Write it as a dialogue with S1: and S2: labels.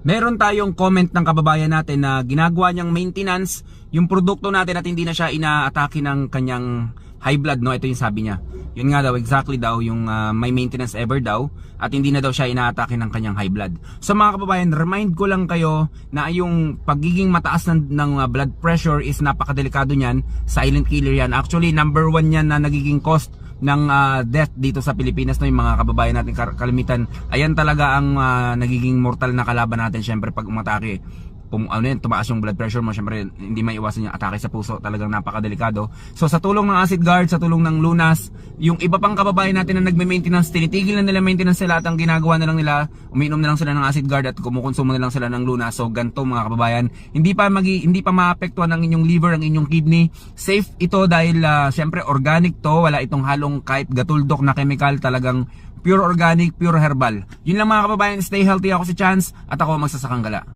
S1: Meron tayong comment ng kababayan natin na ginagawa niyang maintenance yung produkto natin at hindi na siya inaatake ng kanyang high blood, no? Ito yung sabi niya. Yun nga daw, exactly daw yung may maintenance ever daw at hindi na daw siya inaatake ng kanyang high blood. So mga kababayan, remind ko lang kayo na yung pagiging mataas ng blood pressure is napakadelikado niyan. Silent killer yan. Actually, number 1 yan na nagiging cost ng death dito sa Pilipinas, no, yung mga kababayan natin kalimitan. Ayan talaga ang nagiging mortal na kalaban natin syempre pag umatake. Tumaas yung blood pressure mo, syempre hindi maiwasan yung atake sa puso, talagang napakadelikado. So sa tulong ng Acid Guard, sa tulong ng Lunas, yung iba pang kababayan natin na nagme-maintenance, tinitigil na nila maintenance sila at ang ginagawa na lang nila, umiinom na lang sila ng Acid Guard at kumukonsumo na lang sila ng Lunas. So ganito mga kababayan, hindi pa maapektuhan ang inyong liver, ang inyong kidney. Safe ito dahil syempre organic to, wala itong halong kahit gatuldok na chemical, talagang pure organic, pure herbal. Yun lang mga kababayan, stay healthy. Ako si Chance at ako magsasakang gala.